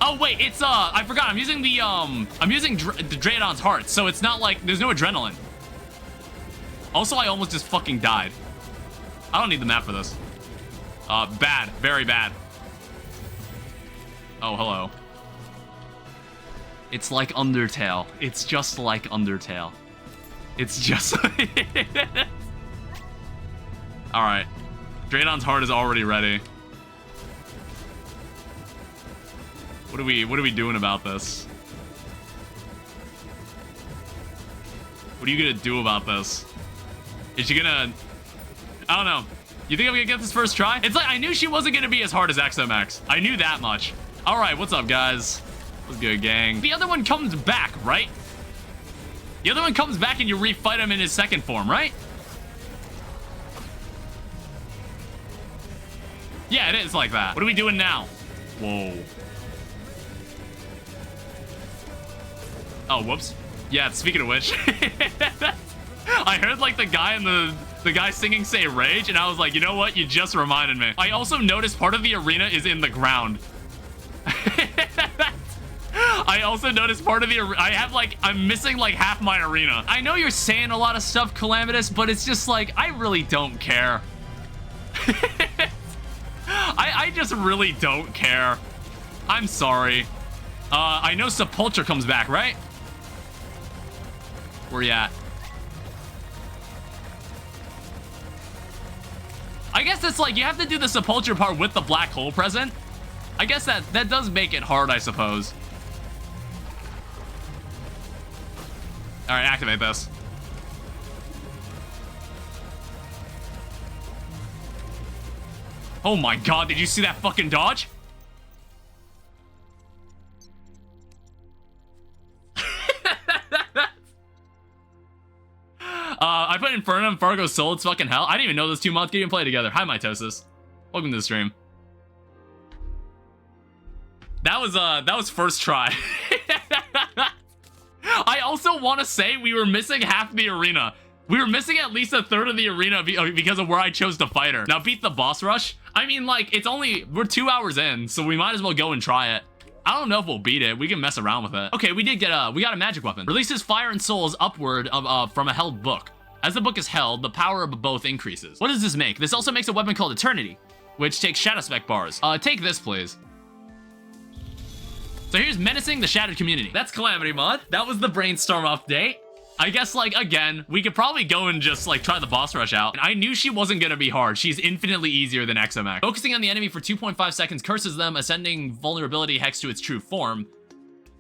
Oh wait, it's I forgot. I'm using the Draydon's Heart, so it's not like there's no adrenaline. Also, I almost just fucking died. I don't need the map for this. Bad, very bad. Oh, hello. It's like Undertale. It's just like Undertale. It's just All right. Draydon's Heart is already ready. What are we doing about this? What are you gonna do about this? Is she gonna... I don't know. You think I'm gonna get this first try? It's like, I knew she wasn't gonna be as hard as Exomex. I knew that much. All right, what's up, guys? What's good, gang? The other one comes back, right? The other one comes back and you refight him in his second form, right? Yeah, it is like that. What are we doing now? Whoa. Oh, whoops. Yeah, speaking of which, I heard like the guy singing say rage, and I was like, you know what? You just reminded me. I also noticed part of the arena is in the ground. I also noticed part of the I'm missing like half my arena. I know you're saying a lot of stuff, Calamitous, but it's just like, I really don't care. I just really don't care. I'm sorry. I know Sepulture comes back, right? Where you at? I guess it's like you have to do the Sepulture part with the black hole present. I guess that does make it hard, I suppose. All right, activate this. Oh my god, did you see that fucking dodge? I put Infernum, Fargo's Soul, it's fucking hell. I didn't even know those 2 mods could even play together. Hi, Mitosis. Welcome to the stream. That was first try. I also want to say we were missing half the arena. We were missing at least a third of the arena because of where I chose to fight her. Now, beat the boss rush. I mean, like, we're 2 hours in, so we might as well go and try it. I don't know if we'll beat it. We can mess around with it. Okay, we got a magic weapon. Releases fire and souls upward from a held book. As the book is held, the power of both increases. What does this make? This also makes a weapon called Eternity, which takes shadow spec bars. Take this, please. So here's Menacing the Shattered Community. That's Calamity Mod. That was the Brainstorm update. I guess, like, again, we could probably go and just, like, try the boss rush out. And I knew she wasn't gonna be hard. She's infinitely easier than Exomex. Focusing on the enemy for 2.5 seconds curses them, ascending vulnerability hex to its true form.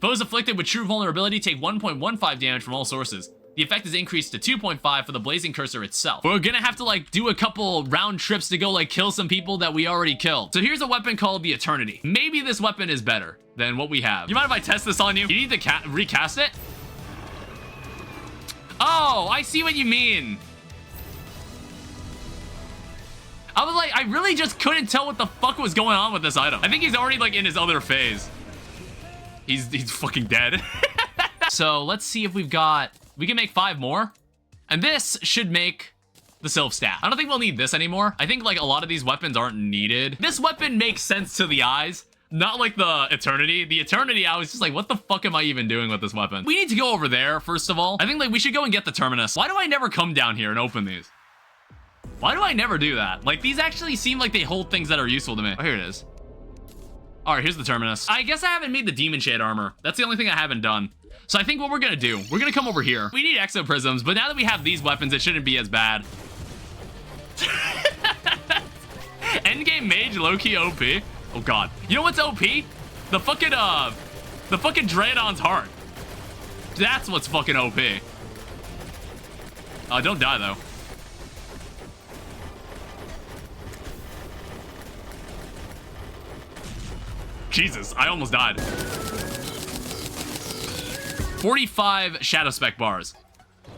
Foes afflicted with true vulnerability take 1.15 damage from all sources. The effect is increased to 2.5 for the blazing cursor itself. We're gonna have to, like, do a couple round trips to go, like, kill some people that we already killed. So here's a weapon called the Eternity. Maybe this weapon is better than what we have. You mind if I test this on you? You need to recast it? Oh, I see what you mean. I was like, I really just couldn't tell what the fuck was going on with this item. I think he's already, like, in his other phase. He's fucking dead. So let's see if we can make 5 more. And this should make the Sylph Staff. I don't think we'll need this anymore. I think, like, a lot of these weapons aren't needed. This weapon makes sense to the eyes. Not like the Eternity. The Eternity, I was just like, what the fuck am I even doing with this weapon? We need to go over there, first of all. I think, like, we should go and get the Terminus. Why do I never come down here and open these? Why do I never do that? Like, these actually seem like they hold things that are useful to me. Oh, here it is. All right, here's the terminus. I guess I haven't made the demon shade armor. That's the only thing I haven't done. So I think what we're gonna do, we're gonna come over here. We need exoprisms, but now that we have these weapons, it shouldn't be as bad. Endgame mage, low-key OP. Oh god. You know what's OP? The fucking Draedon's heart. That's what's fucking OP. Don't die though. Jesus, I almost died. 45 shadow spec bars.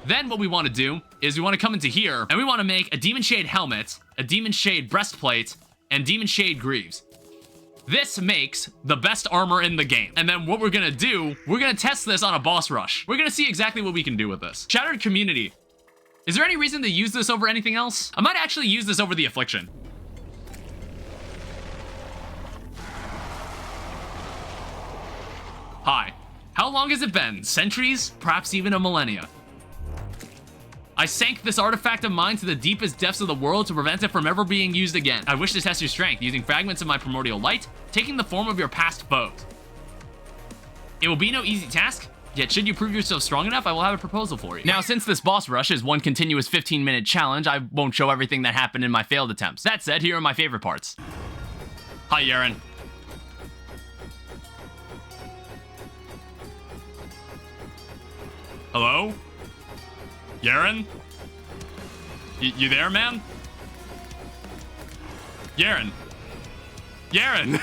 Then what we want to do is we want to come into here and we want to make a demon shade helmet, a demon shade breastplate, and demon shade greaves. This makes the best armor in the game. And then what we're gonna do, we're gonna test this on a boss rush. We're gonna see exactly what we can do with this. Shattered community. Is there any reason to use this over anything else? I might actually use this over the affliction. Hi. How long has it been? Centuries? Perhaps even a millennia. I sank this artifact of mine to the deepest depths of the world to prevent it from ever being used again. I wish to test your strength using fragments of my primordial light, taking the form of your past foes. It will be no easy task, yet should you prove yourself strong enough, I will have a proposal for you. Now, since this boss rush is one continuous 15-minute challenge, I won't show everything that happened in my failed attempts. That said, here are my favorite parts. Hi, Yaren. Hello? Yaren? You there, man? Yaren? Yaren?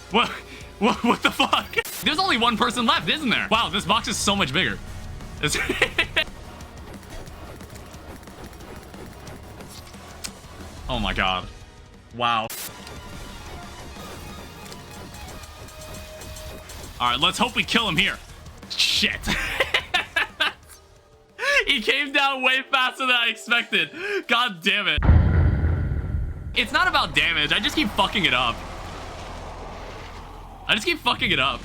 What the fuck? There's only one person left, isn't there? Wow, this box is so much bigger. Oh my god. Wow. Alright, let's hope we kill him here. Shit. He came down way faster than I expected. God damn it. It's not about damage. I just keep fucking it up. I just keep fucking it up.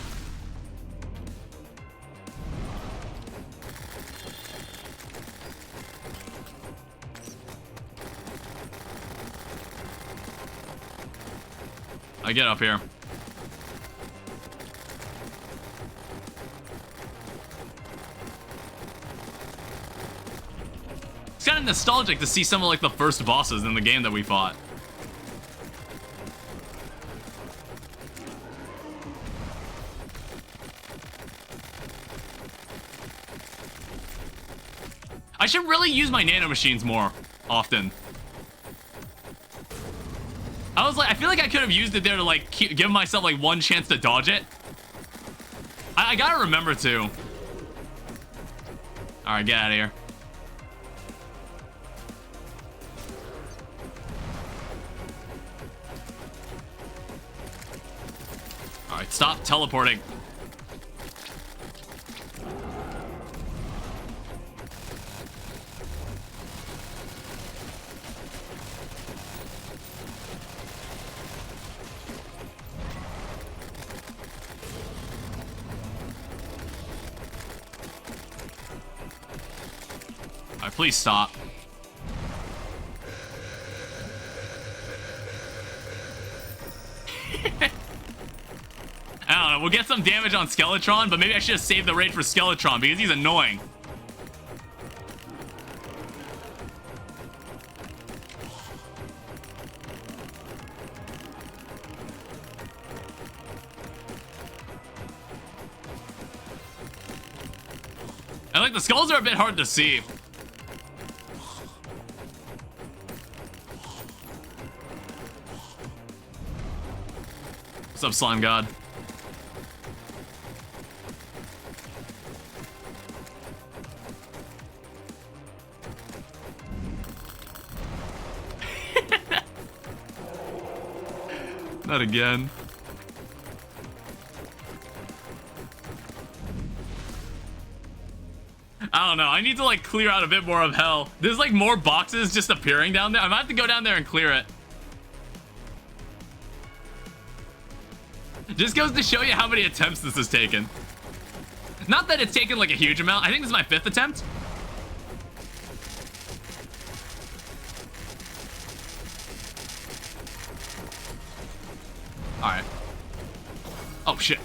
I get up here. It's kind of nostalgic to see some of like the first bosses in the game that we fought. I should really use my nano machines more often. I feel like I could have used it there to like give myself like one chance to dodge it. I gotta remember to. All right, get out of here. All right, stop teleporting. All right, please stop. I don't know, we'll get some damage on Skeletron, but maybe I should have saved the raid for Skeletron because he's annoying. And like the skulls are a bit hard to see. What's up, Slime God? Not again. I don't know. I need to like clear out a bit more of hell. There's like more boxes just appearing down there. I might have to go down there and clear it. Just goes to show you how many attempts this has taken. Not that it's taken like a huge amount. I think this is my 5th attempt. All right. Oh, shit.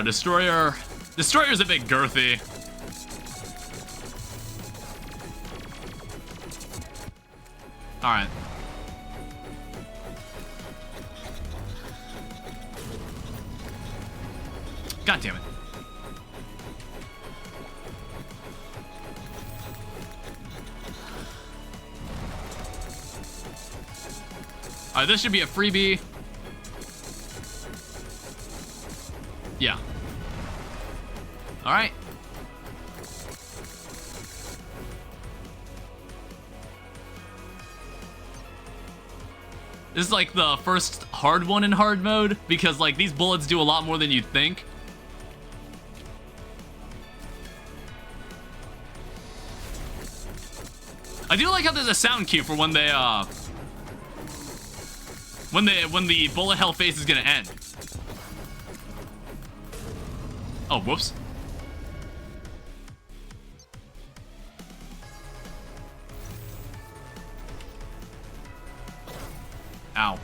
Destroyer. Destroyer's a bit girthy. Alright. God damn it. Alright, this should be a freebie. Yeah. Alright. This is like the first hard one in hard mode, because like these bullets do a lot more than you'd think. I do like how there's a sound cue for when they when the bullet hell phase is gonna end. Oh, whoops. Ow.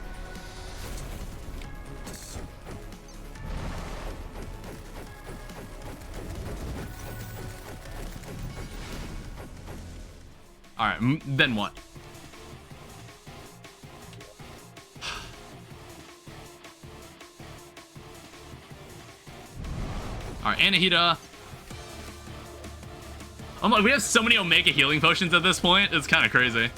All right, then what? All right, Anahita. Oh my, we have so many Omega healing potions at this point. It's kind of crazy.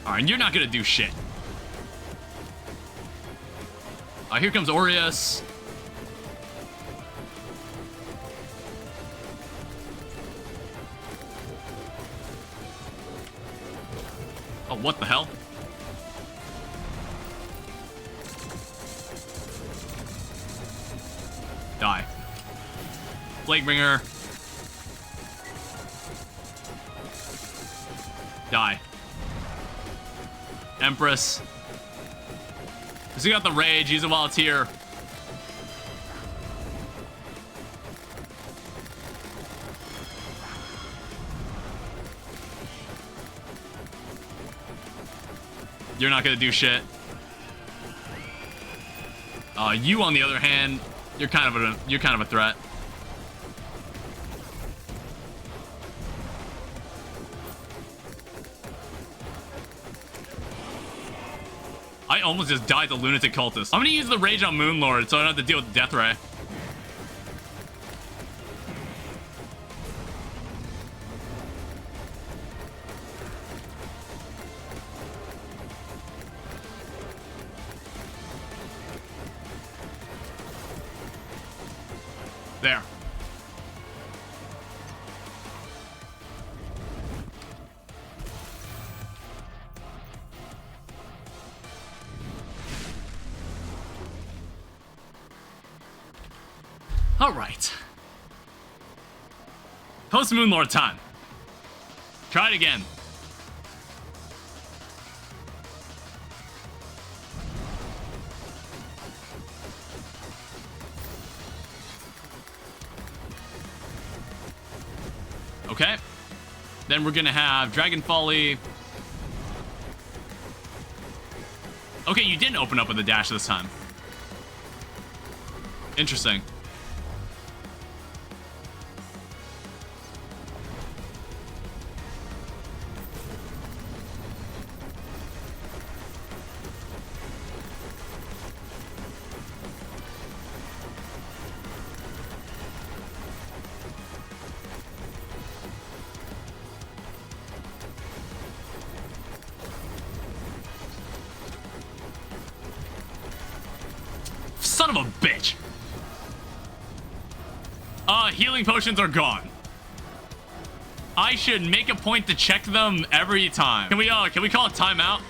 All right, you're not gonna do shit. Here comes Aureus. Oh, what the hell? Die. Plaguebringer. Die. Empress. So you got the rage, use it while it's here. You're not gonna do shit. You on the other hand, you're kind of a threat. I almost just died to Lunatic Cultist. I'm gonna use the Rage on Moonlord so I don't have to deal with the Death Ray. There. All right. Post Moonlord time. Try it again. Okay. Then we're gonna have Dragon Folly. Okay, you didn't open up with a dash this time. Interesting. Son of a bitch. Healing potions are gone. I should make a point to check them every time. Can we call a timeout?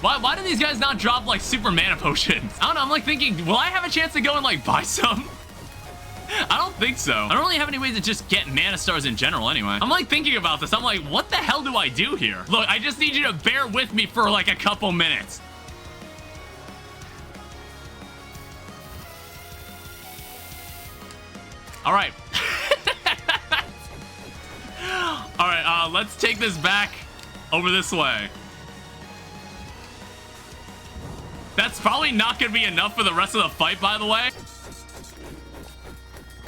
Why do these guys not drop, like, super mana potions? I don't know, I'm, like, thinking, will I have a chance to go and, like, buy some? I don't think so. I don't really have any ways to just get mana stars in general anyway. I'm, like, thinking about this. I'm like, what the hell do I do here? Look, I just need you to bear with me for, like, a couple minutes. All right. All right, let's take this back over this way. That's probably not going to be enough for the rest of the fight, by the way.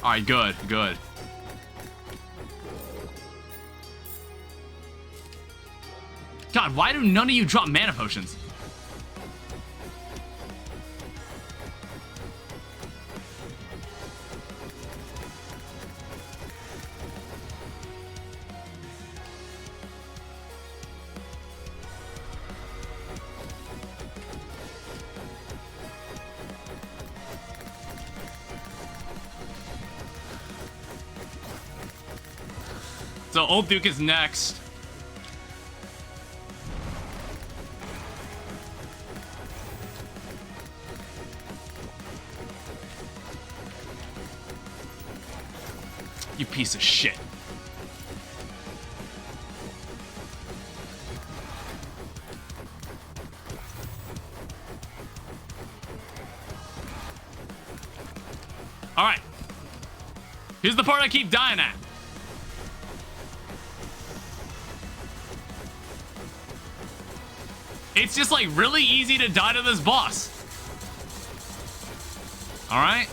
All right, good, good. God, why do none of you drop mana potions? So Old Duke is next. You piece of shit. All right. Here's the part I keep dying at. It's just, like, really easy to die to this boss. All right.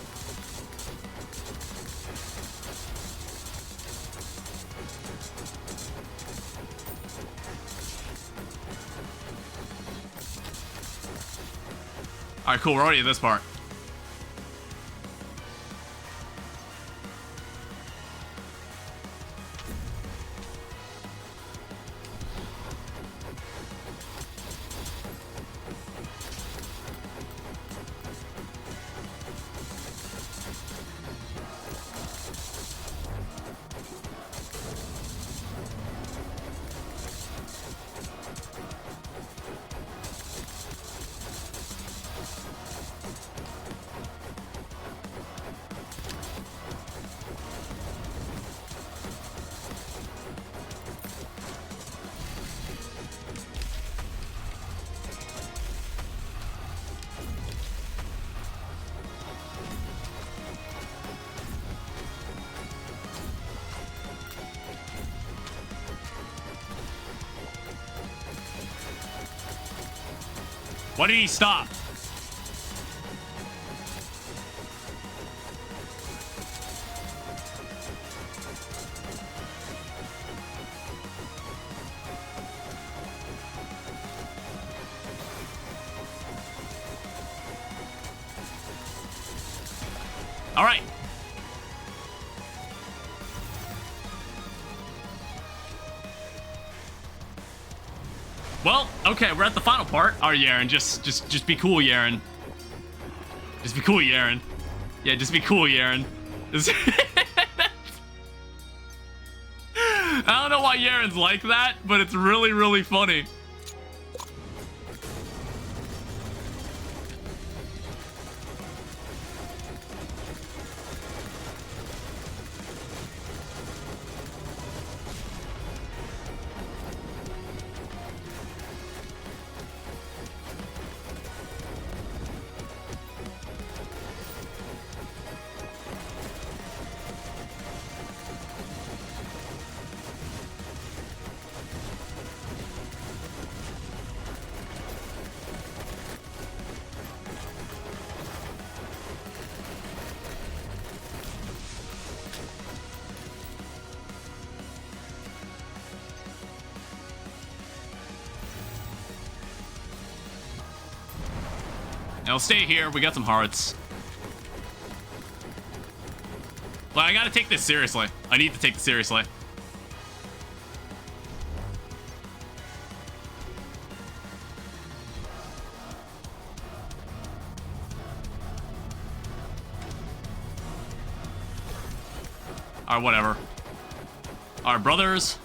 All right, cool. We're already at this part. Why did he stop? All right. Well, okay, we're at the final part. All right, Yaren, just be cool, Yaren. Just be cool, Yaren. Yeah, just be cool, Yaren. I don't know why Yaren's like that, but it's really, really funny. Now stay here. We got some hearts. Well, I gotta take this seriously. I need to take this seriously. Alright, whatever. Alright, brothers.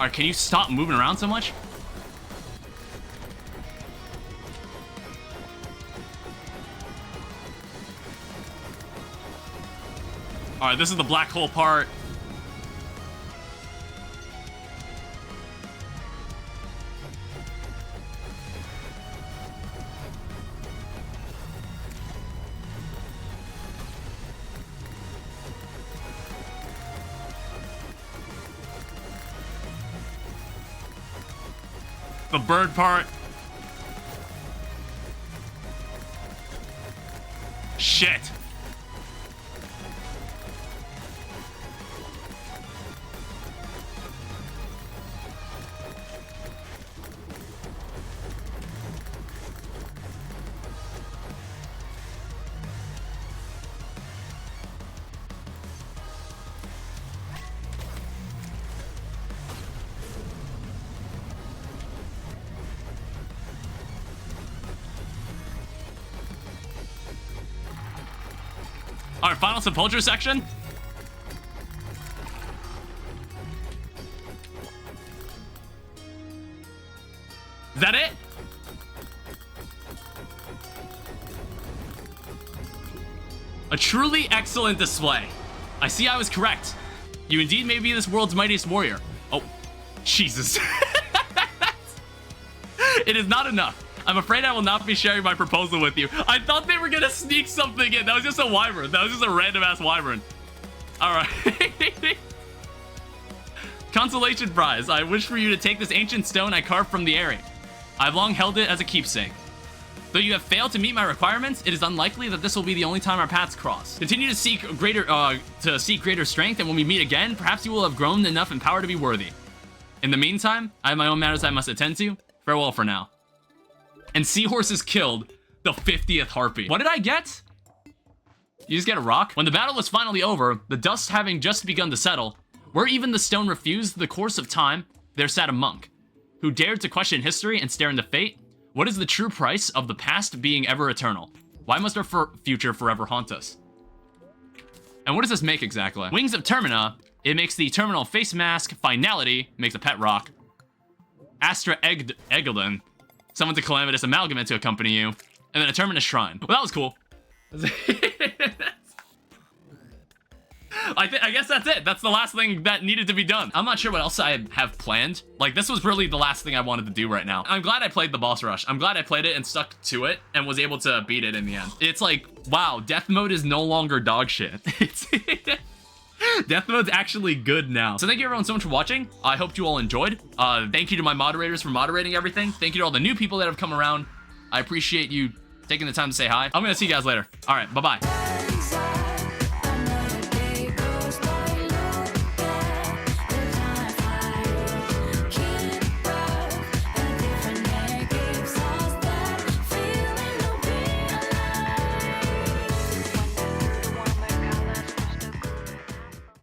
All right, can you stop moving around so much? All right, this is the black hole part. The bird part. Shit. Our final sepulture section. Is that it? A truly excellent display. I see I was correct. You indeed may be this world's mightiest warrior. Oh, Jesus. It is not enough. I'm afraid I will not be sharing my proposal with you. I thought they were gonna sneak something in. That was just a wyvern. That was just a random ass wyvern. All right. Consolation prize. I wish for you to take this ancient stone I carved from the area. I've long held it as a keepsake. Though you have failed to meet my requirements, it is unlikely that this will be the only time our paths cross. Continue to seek greater strength, and when we meet again, perhaps you will have grown enough in power to be worthy. In the meantime, I have my own matters I must attend to. Farewell for now. And Seahorses killed the 50th harpy. What did I get? You just get a rock? When the battle was finally over, the dust having just begun to settle, where even the stone refused the course of time, there sat a monk, who dared to question history and stare into fate. What is the true price of the past being ever eternal? Why must our future forever haunt us? And what does this make exactly? Wings of Termina, it makes the terminal face mask. Finality makes a pet rock. Astra Eggledon, summons a calamitous amalgamate to accompany you, and then a terminus shrine. Well, that was cool. I guess that's it. That's the last thing that needed to be done. I'm not sure what else I have planned. Like, this was really the last thing I wanted to do right now. I'm glad I played the boss rush. I'm glad I played it and stuck to it and was able to beat it in the end. It's like, wow, death mode is no longer dog shit. Death mode's actually good now. So thank you everyone so much for watching. I hope you all enjoyed. Thank you to my moderators for moderating everything. Thank you to all the new people that have come around. I appreciate you taking the time to say hi. I'm gonna see you guys later. All right, bye-bye.